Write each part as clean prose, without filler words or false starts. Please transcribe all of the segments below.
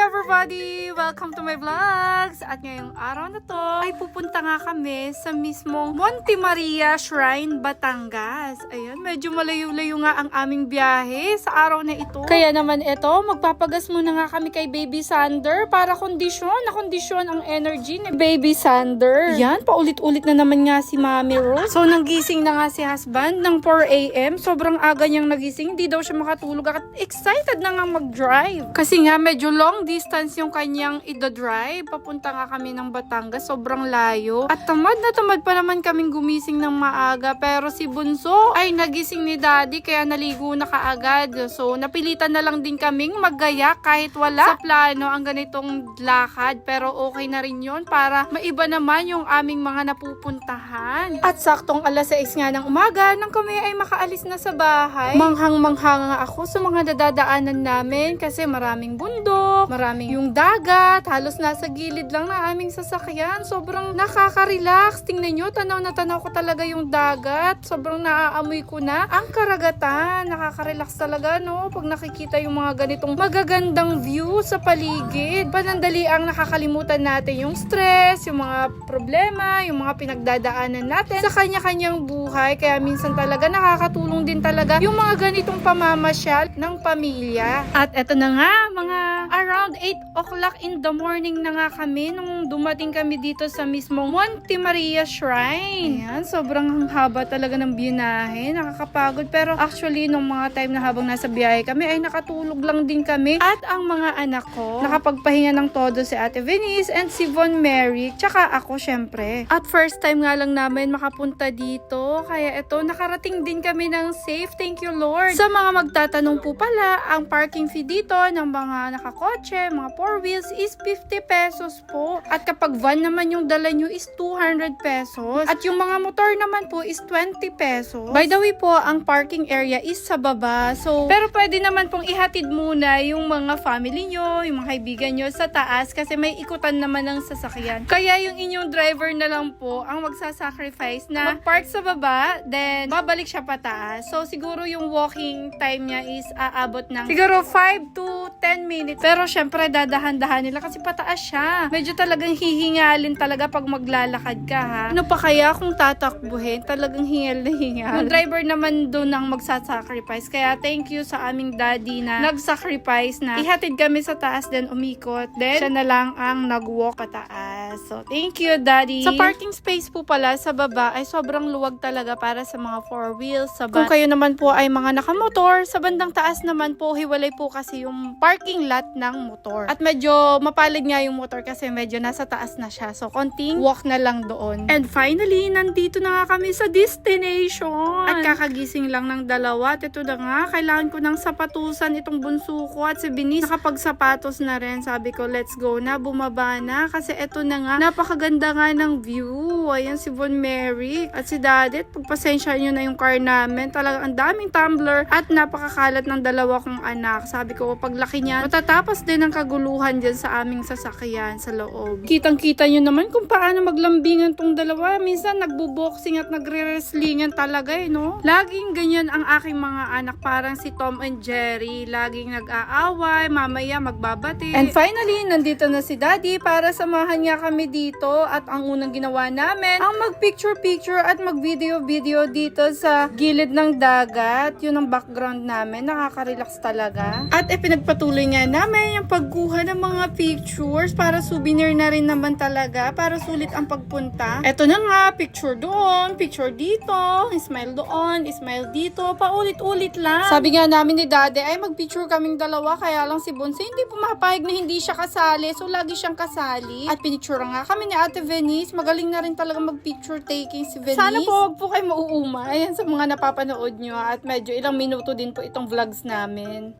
everybody! Welcome to my vlogs! At ngayong araw na to ay pupunta nga kami sa mismong Monte Maria Shrine, Batangas. Ayan, medyo malayo-layo nga ang aming biyahe sa araw na ito. Kaya naman ito, magpapagas muna nga kami kay Baby Sander para kondisyon ang energy ni Baby Sander. Yan, paulit-ulit na naman nga si Mami Rose. So, nanggising na nga si husband ng 4 a.m. Sobrang aga niyang nagising, hindi daw siya makatulog at excited na nga mag-drive. Kasi nga, medyo long distance yung kanyang ida-drive. Papunta nga kami ng Batangas, sobrang layo. At tamad na tamad pa naman kaming gumising ng maaga. Pero si Bunso ay nagising ni Daddy kaya naligo na kaagad. So, napilitan na lang din kaming maggaya kahit wala sa plano ang ganitong lakad. Pero okay na rin yun para maiba naman yung aming mga napupuntahan. At saktong alas 6 nga ng umaga nang kami ay makaalis na sa bahay. Manghang-manghang nga ako sa mga dadaanan namin kasi maraming bundok, maraming yung dagat, halos nasa gilid lang na aming sasakyan. Sobrang nakaka-relax. Tingnan nyo, tanaw na tanaw ko talaga yung dagat. Sobrang naaamoy ko na ang karagatan. Nakaka-relax talaga, no? Pag nakikita yung mga ganitong magagandang view sa paligid. Panandali ang nakakalimutan natin yung stress, yung mga problema, yung mga pinagdadaanan natin sa kanya-kanyang buhay. Kaya minsan talaga nakakatulong din talaga yung mga ganitong pamamasyal ng pamilya. At eto na nga, mga around 8 o'clock in the morning na nga kami nung dumating kami dito sa mismong Monte Maria Shrine. Ayan, sobrang haba talaga ng binahe. Nakakapagod. Pero actually, nung mga time na habang nasa biyahe kami, ay nakatulog lang din kami. At ang mga anak ko, nakapagpahinga ng todo si Ate Venice and si Von Mary, tsaka ako syempre. At first time nga lang namin makapunta dito. Kaya eto, nakarating din kami ng safe. Thank you, Lord. Sa mga magtatanong po pala, ang parking fee dito ng mga nakakotse, mga 4 wheels is 50 pesos po. At kapag van naman yung dala nyo is 200 pesos. At yung mga motor naman po is 20 pesos. By the way po, ang parking area is sa baba. So, pero pwede naman pong ihatid muna yung mga family nyo, yung mga kaibigan nyo sa taas kasi may ikutan naman ng sasakyan. Kaya yung inyong driver na lang po ang magsasacrifice na mag-park sa baba, then babalik siya pataas. So, siguro yung walking time niya is aabot ng siguro 5 to 10 minutes. Pero syempre, dadahan-dahan nila kasi pataas siya. Medyo talagang hihingalin talaga pag maglalakad ka, ha? Ano pa kaya kung tatakbuhin? Talagang hingal na hingal. Yung driver naman doon ang magsasacrifice. Kaya thank you sa aming daddy na nag-sacrifice na ihatid kami sa taas, then umikot. Then, siya na lang ang nag-walk pataas. So, thank you, daddy. Sa parking space po pala, sa baba, ay sobrang luwag talaga para sa mga 4 wheels. Kung kayo naman po ay mga nakamotor, sa bandang taas naman po, hiwalay po kasi yung parking lot ng motor. At medyo mapalad nga yung motor kasi medyo nasa taas na siya. So, konting walk na lang doon. And finally, nandito na nga kami sa destination. At kakagising lang ng dalawa. At ito na nga, kailangan ko ng sapatusan itong bunso ko. At si Binis, nakapagsapatos na rin. Sabi ko, let's go na, bumaba na. Kasi ito na nga, napakaganda nga ng view. Ayan si Von Mary. At si Daddy, pagpasensya nyo na yung car namin. Talagang ang daming tumbler at napakakalat ng dalawa kong anak. Sabi ko, paglaki niya, matatapos din ang kaguluhan dyan sa aming sasakyan sa loob. Kitang-kita nyo naman kung paano maglambingan tong dalawa. Minsan nagbo-boxing at nagre-wrestlingan talaga no? Laging ganyan ang aking mga anak. Parang si Tom and Jerry. Laging nag-aaway, mamaya magbabati. And finally, nandito na si Daddy para samahan niya kami dito. At ang unang ginawa namin, ang mag-picture-picture at mag-video-video dito sa gilid ng dagat. Yun ang background namin. Nakaka-relax talaga. At pinagpatuloy nga namin yung pagkuha ng mga pictures para souvenir na rin naman talaga. Para sulit ang pagpunta. Eto na nga, picture doon, picture dito, smile doon, smile dito, paulit-ulit lang. Sabi nga namin ni Daddy ay mag-picture kaming dalawa, kaya lang si Bonse hindi pumapayag na hindi siya kasali. So, lagi siyang kasali. At pinicture nga kami ni Ate Venice. Magaling na rin talaga mag-picture taking si Venice. Sana po wag po kayo mauuma. Ayan sa mga napapanood nyo. At medyo ilang minuto din po itong vlogs namin.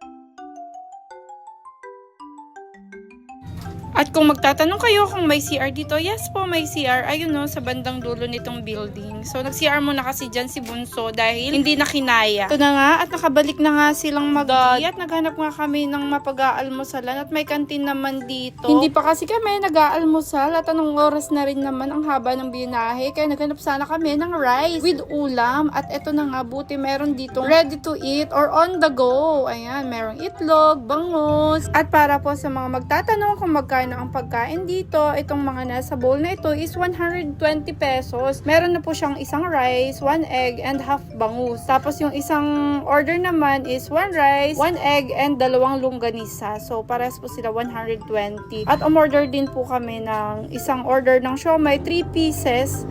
At kung magtatanong kayo kung may CR dito, yes po, may CR. Ayun no, sa bandang dulo nitong building. So, nag-CR muna kasi dyan si Bunso dahil hindi na kinaya. Ito na nga, at nakabalik na nga silang at naghanap nga kami ng mapag-aalmusalan at may kantin naman dito. Hindi pa kasi kami nag-aalmusal at anong oras na rin naman ang haba ng binahe. Kaya naghanap sana kami ng rice with ulam. At ito na nga, buti meron dito ready to eat or on the go. Ayan, merong itlog, bangus. At para po sa mga magtatanong kung magkano ang pagkain dito, itong mga nasa bowl na ito is 120 pesos. Meron na po siyang isang rice, 1 egg, and half bangus. Tapos yung isang order naman is 1 rice, 1 egg, and 2 longganisa. So, pares po sila 120. At umorder din po kami ng isang order ng siomai, 3 pieces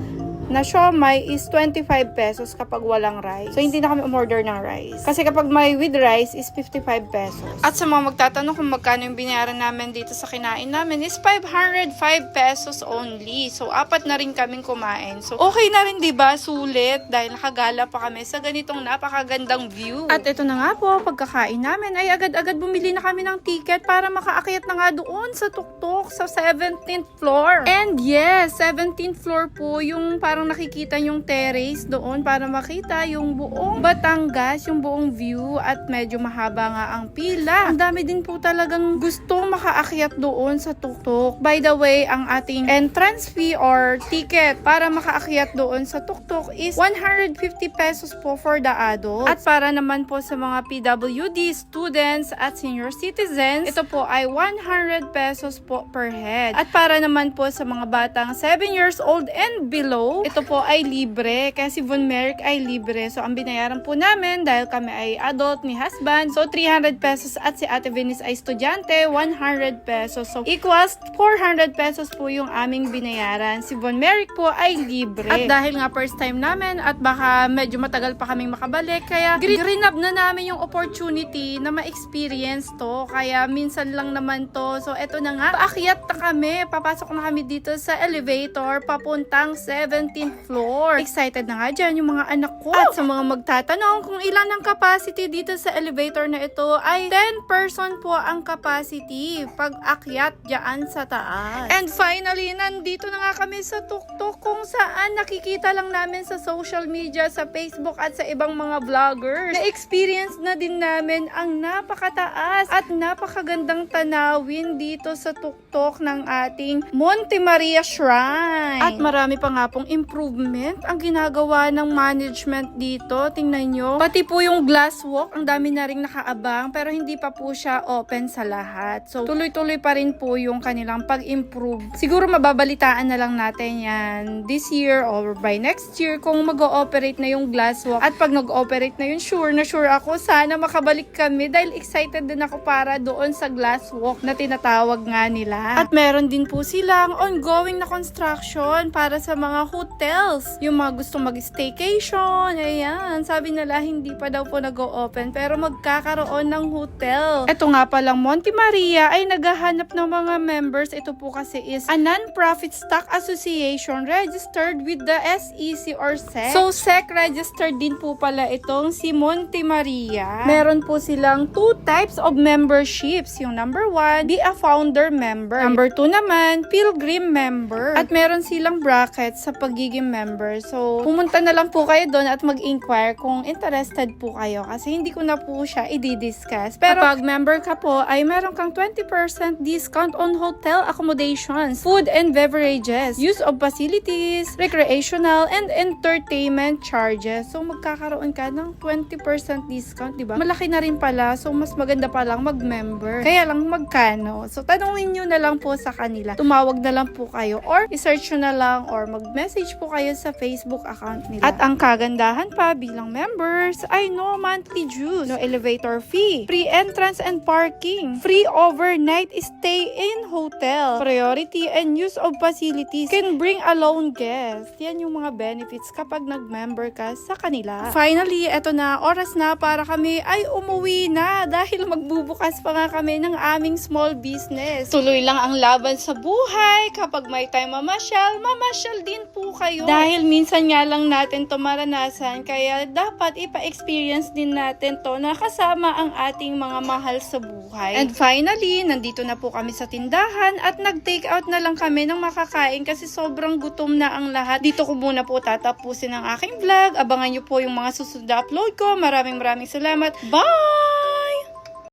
na siomai is 25 pesos kapag walang rice. So, hindi na kami umorder ng rice. Kasi kapag may with rice is 55 pesos. At sa mga magtatanong kung magkano yung binayaran namin dito sa kinain namin is 505 pesos only. So, 4 na rin kaming kumain. So, okay na rin, diba? Sulit. Dahil nakagala pa kami sa ganitong napakagandang view. At ito na nga po, pagkakain namin ay agad-agad bumili na kami ng ticket para makaakyat na nga doon sa tuktok sa 17th floor. And yes, 17th floor po yung parang nakikita yung terrace doon para makita yung buong Batangas, yung buong view at medyo mahaba nga ang pila. Ang dami din po talagang gustong makaakyat doon sa tuktok. By the way, ang ating entrance fee or ticket para makaakyat doon sa tuktok is 150 pesos po for the adults. At para naman po sa mga PWD, students at senior citizens, ito po ay 100 pesos po per head. At para naman po sa mga batang 7 years old and below, ito po ay libre. Kaya si Von Merrick ay libre. So, ang binayaran po namin dahil kami ay adult ni husband. So, 300 pesos at si Ate Venice ay estudyante, 100 pesos. So, equals 400 pesos po yung aming binayaran. Si Von Merrick po ay libre. At dahil nga first time namin at baka medyo matagal pa kaming makabalik, kaya grinab na namin yung opportunity na ma-experience to. Kaya minsan lang naman to. So, eto na nga. Paakyat na kami. Papasok na kami dito sa elevator papuntang 17th floor. Excited na nga dyan yung mga anak ko. At sa mga magtatanong kung ilan ang capacity dito sa elevator na ito ay 10 person po ang capacity pag akyat dyan sa taas. And finally, nandito na nga kami sa tuktok kung saan nakikita lang namin sa social media, sa Facebook at sa ibang mga vloggers. Na-experience na din namin ang napakataas at napakagandang tanawin dito sa tuktok ng ating Monte Maria Shrine. At marami pa nga pong improvement ang ginagawa ng management dito. Tingnan nyo. Pati po yung glass walk, ang dami na rin nakaabang pero hindi pa po siya open sa lahat. So, tuloy-tuloy pa rin po yung kanilang pag-improve. Siguro mababalitaan na lang natin yan this year or by next year kung mag-ooperate na yung glass walk. At pag nag-ooperate na yun, sure na sure ako, sana makabalik kami dahil excited din ako para doon sa glass walk na tinatawag nga nila. At meron din po silang ongoing na construction para sa mga hotels. Yung mga gustong mag-staycation, ayan. Sabi nila hindi pa daw po nag-o-open pero magkakaroon ng hotel. Ito nga palang Monte Maria ay naghahanap ng mga members. Ito po kasi is a non-profit stock association registered with the SEC or SEC. So, SEC registered din po pala itong si Monte Maria. Meron po silang 2 types of memberships. Yung number 1, be a founder member. Number 2 naman, pilgrim member. At meron silang bracket sa pagiging member. So, pumunta na lang po kayo doon at mag-inquire kung interested po kayo. Kasi hindi ko na po siya i-discuss. Pero kapag member ka po, ay meron kang 20% discount on hotel accommodations, food and beverages, use of facilities, recreational and entertainment charges. So, magkakaroon ka ng 20% discount, diba? Malaki na rin pala. So, mas maganda pa lang mag-member. Kaya lang magkano. So, tanungin nyo na lang po sa kanila. Tumawag na lang po kayo or i-search nyo na lang or mag-message po kayo sa Facebook account nila. At ang kagandahan pa bilang members ay no monthly dues, no elevator fee, free entrance and parking, free overnight stay in hotel, priority and use of facilities, can bring a lone guest. Yan yung mga benefits kapag nag-member ka sa kanila. Finally, eto na, oras na para kami ay umuwi na dahil magbubukas pa nga kami ng aming small business. Tuloy lang ang laban sa buhay. Kapag may time mamasyal din po kayo. Dahil minsan nga lang natin to maranasan, kaya dapat ipa-experience din natin to na kasama ang ating mga mahal sa buhay. And finally, nandito na po kami sa tindahan at nag-take out na lang kami ng makakain kasi sobrang gutom na ang lahat. Dito ko muna po tatapusin ang aking vlog. Abangan nyo po yung mga susunod na upload ko. Maraming salamat. Bye!